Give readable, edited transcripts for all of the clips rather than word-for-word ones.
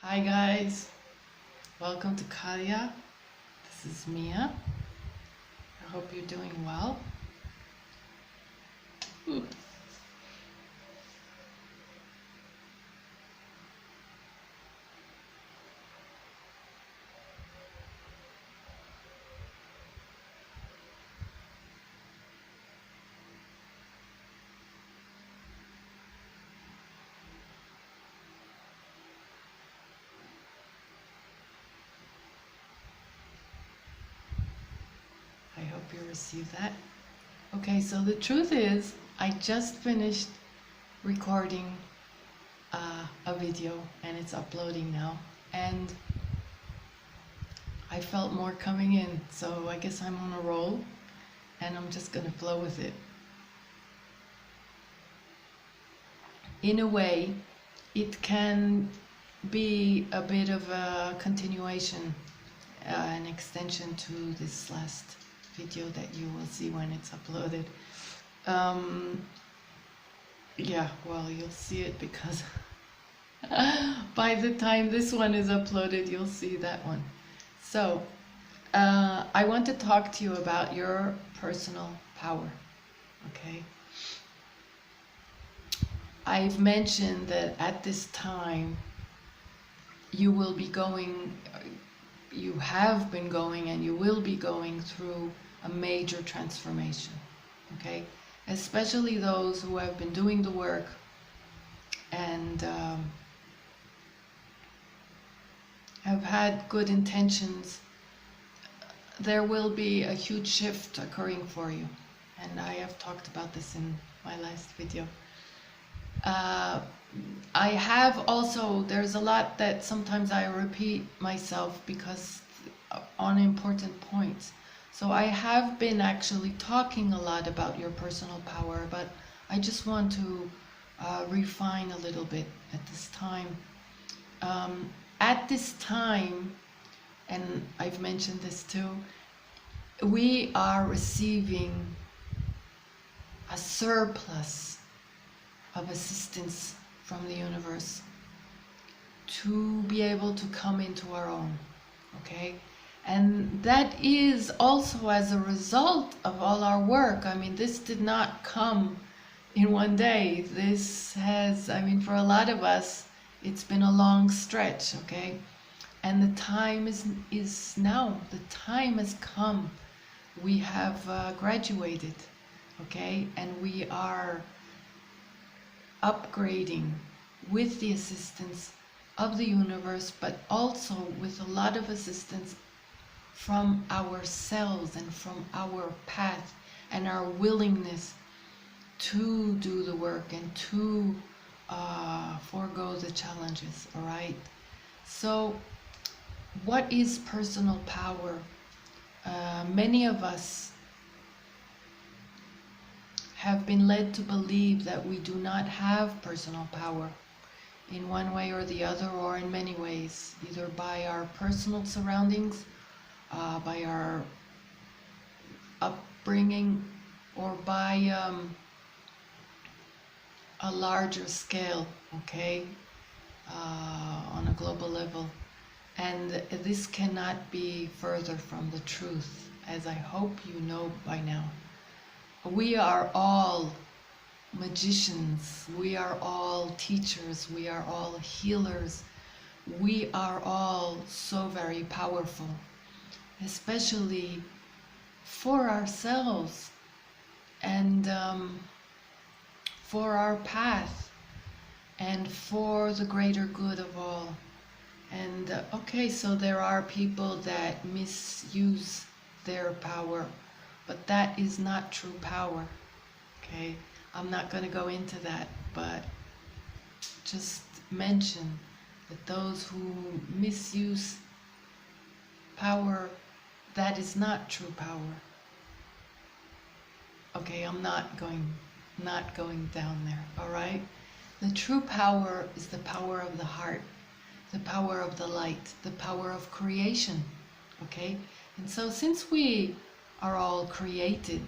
Hi guys, welcome to Kahliya. This is Mia. I hope you're doing well. Ooh. I hope you receive that. Okay, so the truth is, I just finished recording a video and it's uploading now. And I felt more coming in, so I guess I'm on a roll and I'm just gonna flow with it. In a way, it can be a bit of a continuation, an extension to this last video that you will see when it's uploaded. Yeah, well, you'll see it because by the time this one is uploaded, you'll see that one. So, I want to talk to you about your personal power, okay? I've mentioned that at this time, you will be going, you have been going, and you will be going through a major transformation, okay? Especially those who have been doing the work and have had good intentions. There will be a huge shift occurring for you, and I have talked about this in my last video. I have also, there's a lot that sometimes I repeat myself because on important points. So I have been actually talking a lot about your personal power, but I just want to refine a little bit at this time. At this time, and I've mentioned this too, we are receiving a surplus of assistance from the universe to be able to come into our own, okay? And that is also as a result of all our work. I mean, this did not come in one day. This has, I mean, for a lot of us, it's been a long stretch, okay? And the time is now. The time has come. We have graduated, okay? And we are upgrading with the assistance of the universe, but also with a lot of assistance from ourselves and from our path and our willingness to do the work and to forego the challenges, all right? So what is personal power? Many of us have been led to believe that we do not have personal power in one way or the other, or in many ways, either by our personal surroundings, by our upbringing, or by a larger scale, okay, on a global level. And this cannot be further from the truth, as I hope you know by now. We are all magicians, we are all teachers, we are all healers, we are all so very powerful, especially for ourselves and for our path and for the greater good of all. And okay, so there are people that misuse their power, but that is not true power, okay? I'm not going to go into that, but just mention that those who misuse power, that is not true power. Okay, I'm not going down there, all right? The true power is the power of the heart, the power of the light, the power of creation, okay? And so since we are all created,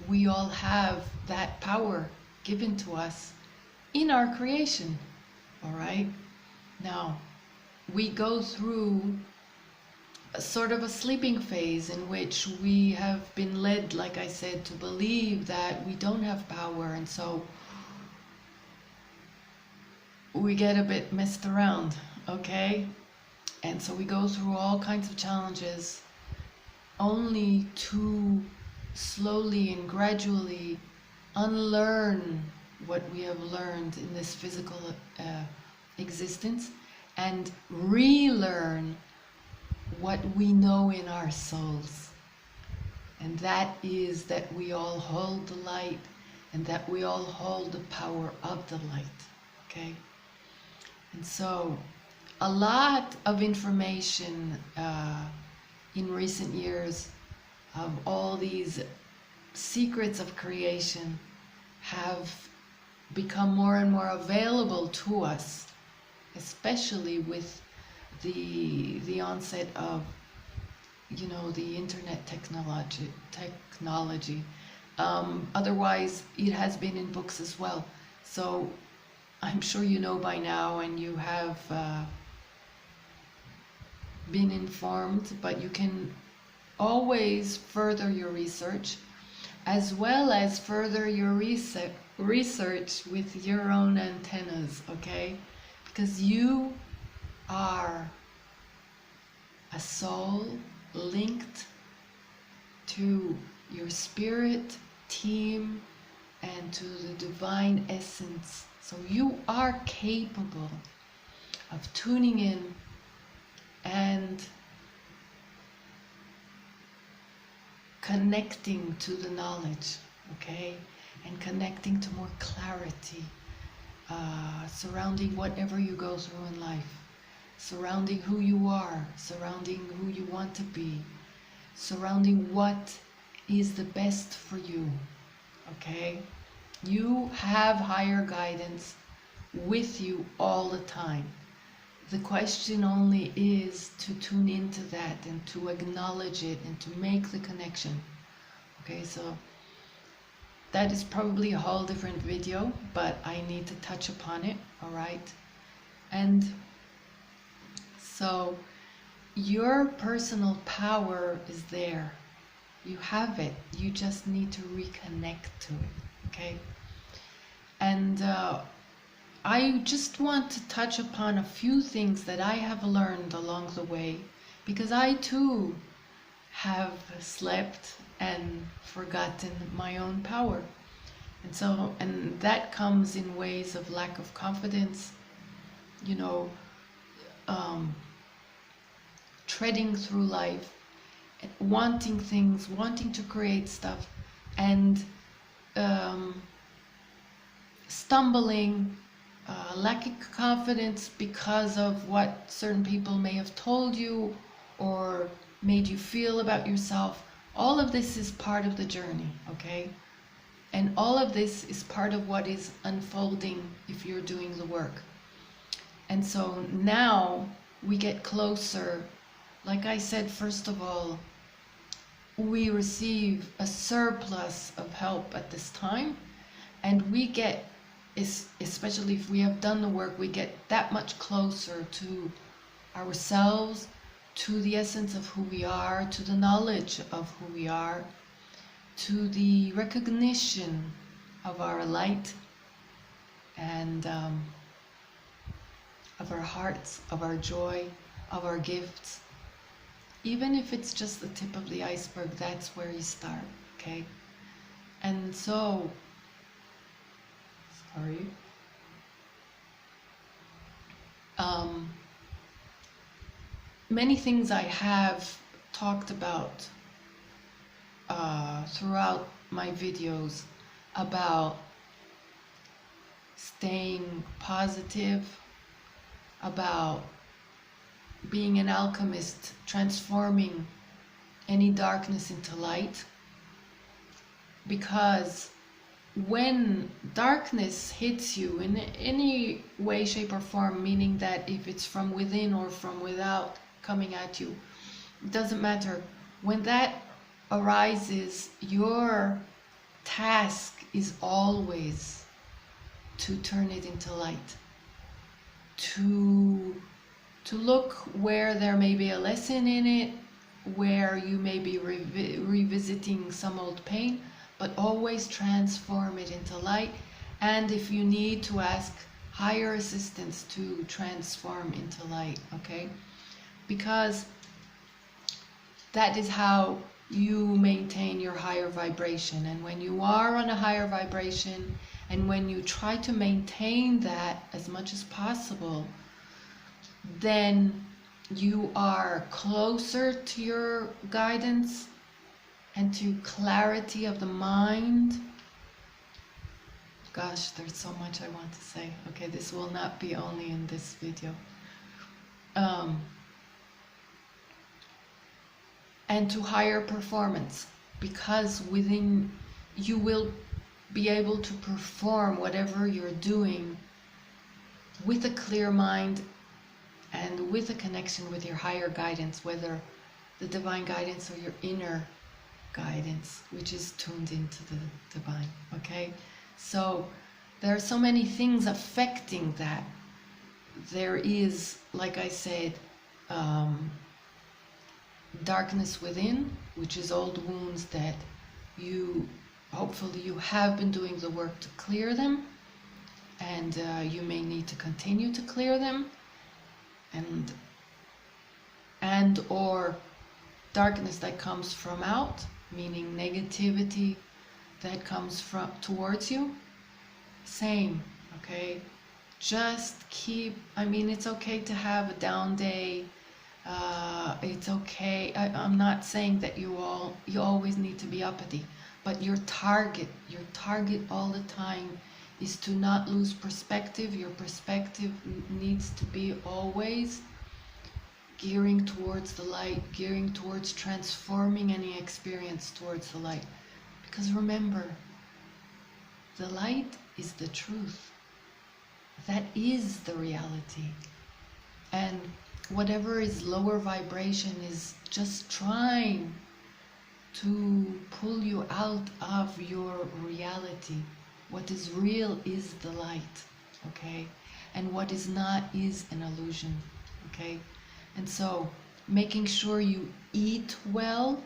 we all have that power given to us in our creation, all right? Now, we go through a sort of a sleeping phase in which we have been led, like I said, to believe that we don't have power, and so we get a bit messed around, okay? And so we go through all kinds of challenges only to slowly and gradually unlearn what we have learned in this physical existence and relearn what we know in our souls. And that is that we all hold the light and that we all hold the power of the light, okay? And so a lot of information in recent years of all these secrets of creation have become more and more available to us, especially with the onset of, you know, the internet technology. Otherwise, it has been in books as well. So I'm sure you know by now, and you have been informed, but you can always further your research, as well as further your research with your own antennas, okay? Because you are a soul linked to your spirit team and to the divine essence. So you are capable of tuning in and connecting to the knowledge, okay? And connecting to more clarity surrounding whatever you go through in life, surrounding who you are, surrounding who you want to be, surrounding what is the best for you, okay? You have higher guidance with you all the time. The question only is to tune into that and to acknowledge it and to make the connection. Okay, so that is probably a whole different video, but I need to touch upon it, all right? And so your personal power is there. You have it. You just need to reconnect to it, okay? And I just want to touch upon a few things that I have learned along the way, because I too have slept and forgotten my own power. And so, and that comes in ways of lack of confidence, you know, treading through life, wanting things, wanting to create stuff, and stumbling, lacking confidence because of what certain people may have told you or made you feel about yourself. All of this is part of the journey, okay? And all of this is part of what is unfolding if you're doing the work. And so now we get closer. Like I said, first of all, we receive a surplus of help at this time, and we get, especially if we have done the work, we get that much closer to ourselves, to the essence of who we are, to the knowledge of who we are, to the recognition of our light and of our hearts, of our joy, of our gifts. Even if it's just the tip of the iceberg, that's where you start, okay? And so, sorry. Many things I have talked about throughout my videos about staying positive, about being an alchemist, transforming any darkness into light. Because when darkness hits you in any way, shape or form, meaning that if it's from within or from without coming at you, it doesn't matter. When that arises, your task is always to turn it into light, to to look where there may be a lesson in it, where you may be revisiting some old pain, but always transform it into light. And if you need to ask higher assistance to transform into light, okay? Because that is how you maintain your higher vibration. And when you are on a higher vibration, and when you try to maintain that as much as possible, then you are closer to your guidance and to clarity of the mind. Gosh, there's so much I want to say. Okay, this will not be only in this video. And to higher performance, because within you will be able to perform whatever you're doing with a clear mind and with a connection with your higher guidance, whether the divine guidance or your inner guidance, which is tuned into the divine, okay? So there are so many things affecting that. There is, like I said, darkness within, which is old wounds that hopefully you have been doing the work to clear them, and you may need to continue to clear them, and or darkness that comes from out, meaning negativity that comes from towards you. Same, okay? Just keep, it's okay to have a down day. It's okay. I'm not saying that you always need to be uppity, but your target all the time is to not lose perspective. Your perspective needs to be always gearing towards the light, gearing towards transforming any experience towards the light. Because remember, the light is the truth. That is the reality. And whatever is lower vibration is just trying to pull you out of your reality. What is real is the light, okay? And what is not is an illusion, okay? And so making sure you eat well,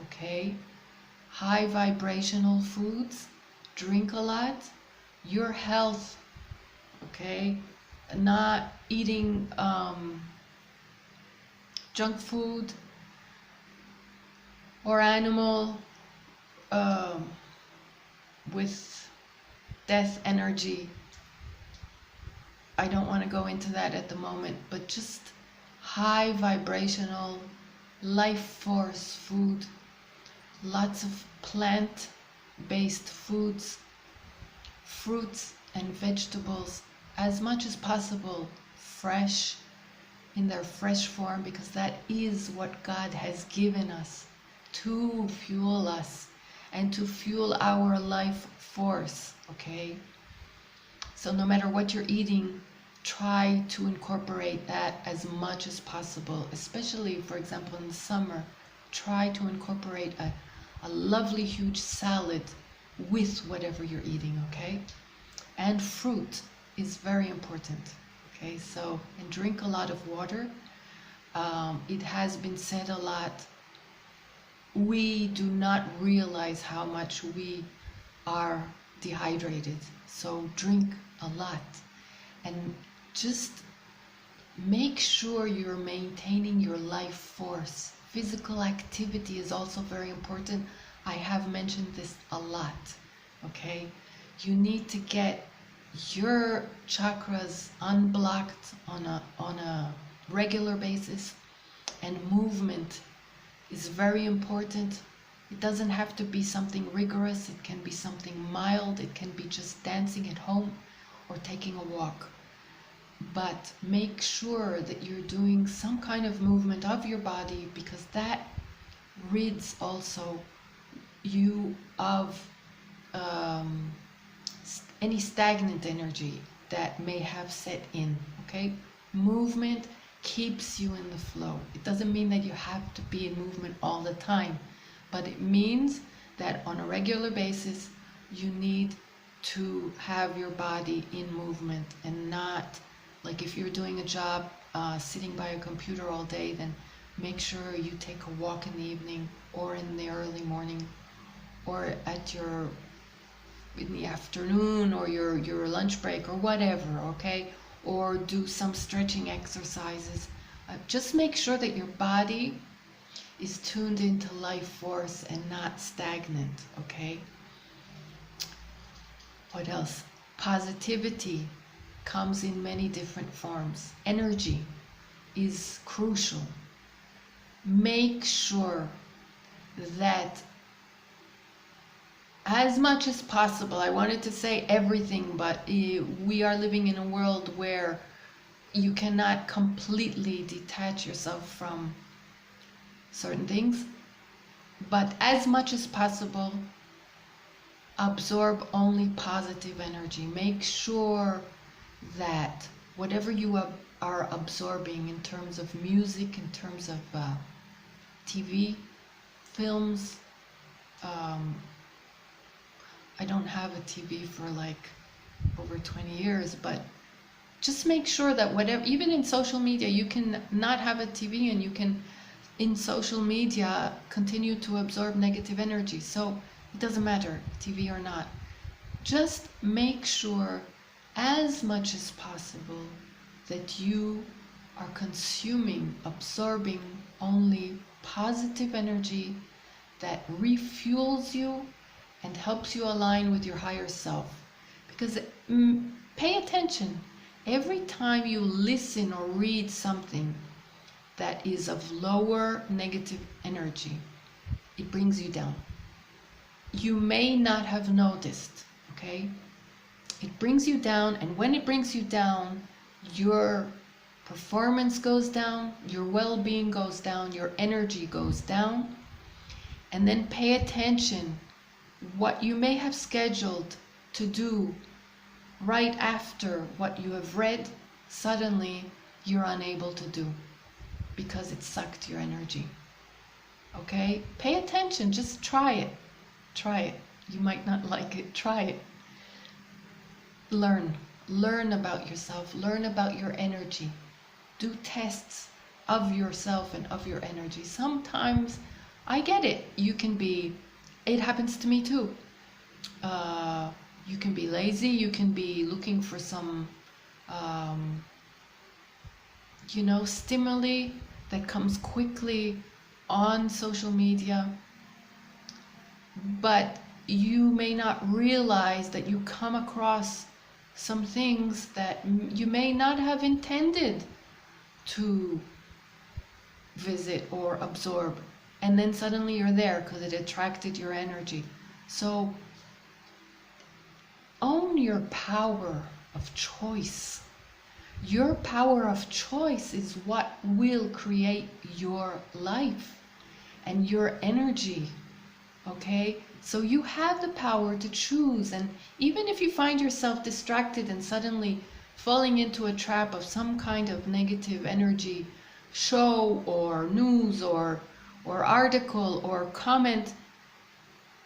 okay? High vibrational foods, drink a lot, your health, okay? Not eating junk food or animal with death energy. I don't want to go into that at the moment, but just high vibrational life force food, lots of plant-based foods, fruits and vegetables, as much as possible fresh, in their fresh form, because that is what God has given us to fuel us and to fuel our life force, okay? So no matter what you're eating, try to incorporate that as much as possible, especially, for example, in the summer. Try to incorporate a lovely huge salad with whatever you're eating, okay? And fruit is very important, okay? So, and drink a lot of water. It has been said a lot, we do not realize how much we are dehydrated. So drink a lot, and just make sure you're maintaining your life force. Physical activity is also very important. I have mentioned this a lot, okay? You need to get your chakras unblocked on a regular basis, and movement is very important. It doesn't have to be something rigorous. It can be something mild. It can be just dancing at home or taking a walk. But make sure that you're doing some kind of movement of your body, because that rids also you of any stagnant energy that may have set in, okay? Movement keeps you in the flow. It doesn't mean that you have to be in movement all the time, but it means that on a regular basis you need to have your body in movement, and not like if you're doing a job sitting by a computer all day, then make sure you take a walk in the evening or in the early morning or in the afternoon or your lunch break or whatever, okay? Or do some stretching exercises. Just make sure that your body is tuned into life force and not stagnant, okay? What else? Positivity comes in many different forms. Energy is crucial. Make sure that as much as possible, I wanted to say everything, but we are living in a world where you cannot completely detach yourself from certain things, but as much as possible, absorb only positive energy. Make sure that whatever you are absorbing in terms of music, in terms of TV, films, I don't have a TV for like over 20 years, but just make sure that whatever, even in social media, you can not have a TV and you can, in social media, continue to absorb negative energy. So it doesn't matter, TV or not. Just make sure as much as possible that you are consuming, absorbing only positive energy that refuels you and helps you align with your higher self. Because pay attention, every time you listen or read something that is of lower negative energy, it brings you down. You may not have noticed, okay? It brings you down, and when it brings you down, your performance goes down, your well-being goes down, your energy goes down. And then pay attention what you may have scheduled to do right after what you have read, suddenly you're unable to do because it sucked your energy. Okay? Pay attention, just try it. Try it. You might not like it, try it. Learn about yourself, learn about your energy. Do tests of yourself and of your energy. Sometimes, I get it, it happens to me too. You can be lazy, you can be looking for some, stimuli that comes quickly on social media, but you may not realize that you come across some things that you may not have intended to visit or absorb, and then suddenly you're there because it attracted your energy. So own your power of choice. Your power of choice is what will create your life and your energy, okay? So you have the power to choose, and even if you find yourself distracted and suddenly falling into a trap of some kind of negative energy show or news or article or comment,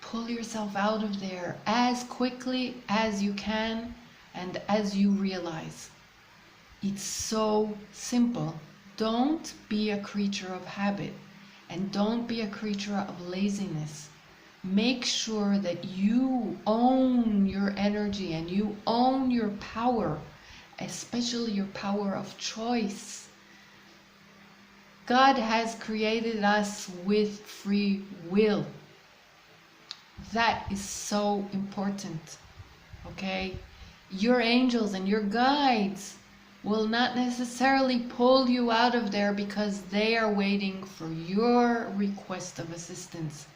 pull yourself out of there as quickly as you can and as you realize. It's so simple. Don't be a creature of habit, and don't be a creature of laziness. Make sure that you own your energy and you own your power, especially your power of choice. God has created us with free will. That is so important, okay? Your angels and your guides will not necessarily pull you out of there because they are waiting for your request of assistance.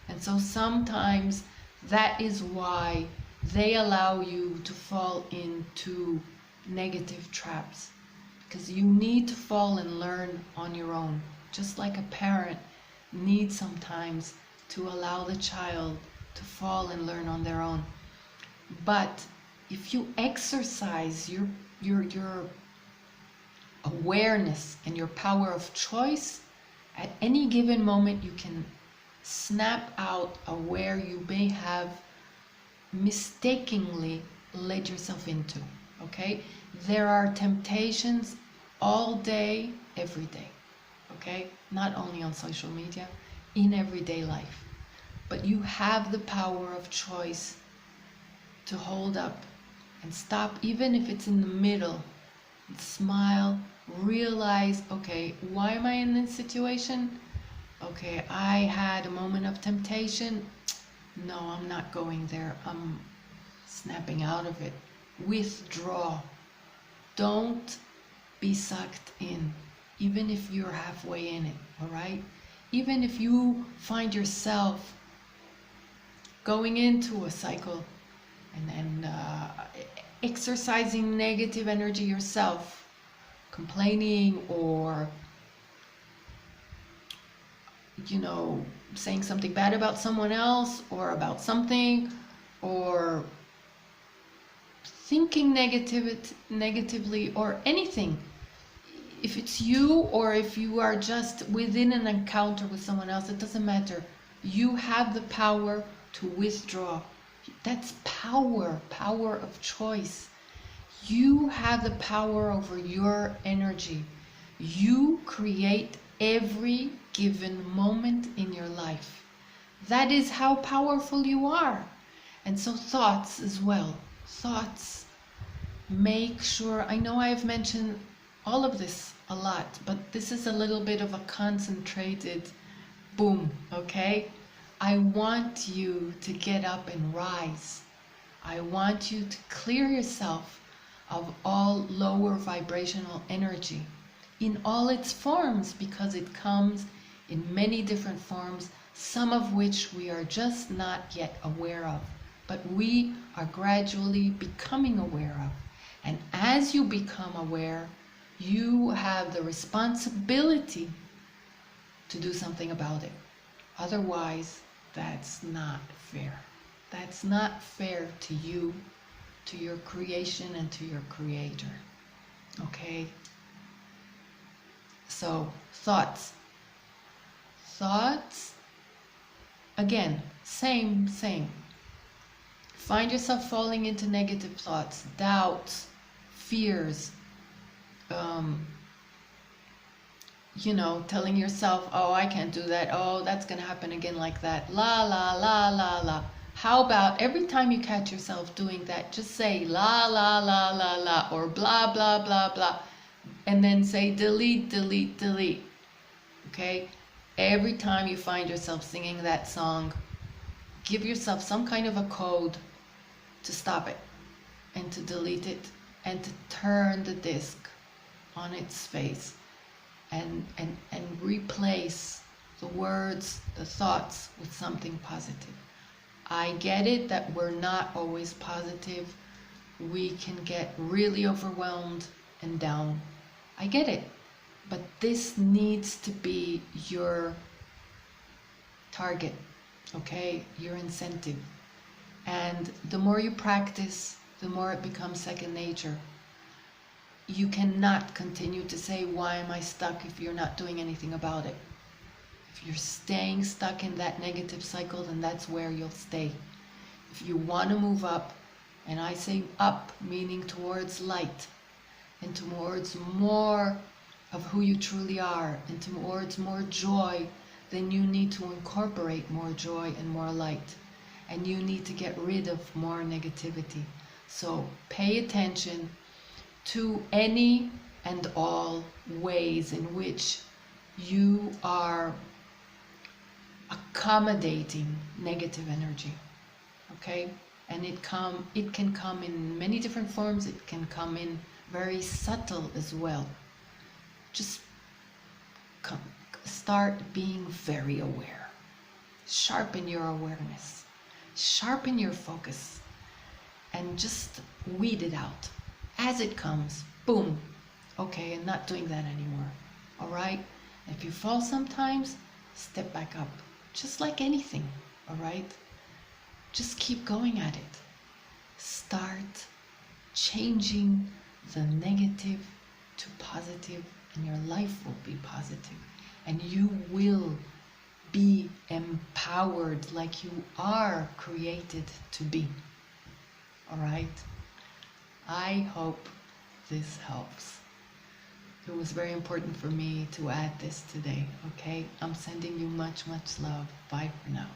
And so sometimes that is why they allow you to fall into negative traps, because you need to fall and learn on your own, just like a parent needs sometimes to allow the child to fall and learn on their own. But if you exercise your awareness and your power of choice, at any given moment you can snap out of where you may have mistakenly led yourself into, okay? There are temptations all day, every day, okay? Not only on social media, in everyday life. But you have the power of choice to hold up and stop, even if it's in the middle, and smile, realize, okay, why am I in this situation? Okay, I had a moment of temptation. No, I'm not going there. I'm snapping out of it. Withdraw. Don't be sucked in, even if you're halfway in it, all right? Even if you find yourself going into a cycle and exercising negative energy yourself, complaining or, you know, saying something bad about someone else or about something, or thinking negatively or anything. If it's you or if you are just within an encounter with someone else, it doesn't matter. You have the power to withdraw. That's power of choice. You have the power over your energy. You create every given moment in your life. That is how powerful you are. And so thoughts as well. Thoughts. Make sure, I know I have mentioned all of this a lot, but this is a little bit of a concentrated boom, okay? I want you to get up and rise. I want you to clear yourself of all lower vibrational energy in all its forms, because it comes in many different forms, some of which we are just not yet aware of, but we are gradually becoming aware of. And as you become aware, you have the responsibility to do something about it. Otherwise, that's not fair. That's not fair to you, to your creation, and to your creator. Okay? So, thoughts. Thoughts, again, same. Find yourself falling into negative thoughts, doubts, fears, you know, telling yourself, oh, I can't do that. Oh, that's going to happen again like that. La, la, la, la, la. How about every time you catch yourself doing that, just say la, la, la, la, la, or blah, blah, blah, blah. And then say delete, delete, delete. Okay? Every time you find yourself singing that song, give yourself some kind of a code to stop it and to delete it and to turn the disc on its face and replace the words, the thoughts with something positive. I get it that we're not always positive. We can get really overwhelmed and down. I get it. But this needs to be your target, okay? Your incentive. And the more you practice, the more it becomes second nature. You cannot continue to say, why am I stuck, if you're not doing anything about it. If you're staying stuck in that negative cycle, then that's where you'll stay. If you want to move up, and I say up, meaning towards light, and towards more of who you truly are, and towards more joy, then you need to incorporate more joy and more light. And you need to get rid of more negativity. So pay attention to any and all ways in which you are accommodating negative energy. Okay? And it can come in many different forms. It can come in very subtle as well. Just start being very aware. Sharpen your awareness. Sharpen your focus. And just weed it out. As it comes, boom. Okay, I'm not doing that anymore. All right? If you fall sometimes, step back up. Just like anything. All right? Just keep going at it. Start changing the negative to positive, and your life will be positive. And you will be empowered like you are created to be. All right? I hope this helps. It was very important for me to add this today, okay? I'm sending you much, much love. Bye for now.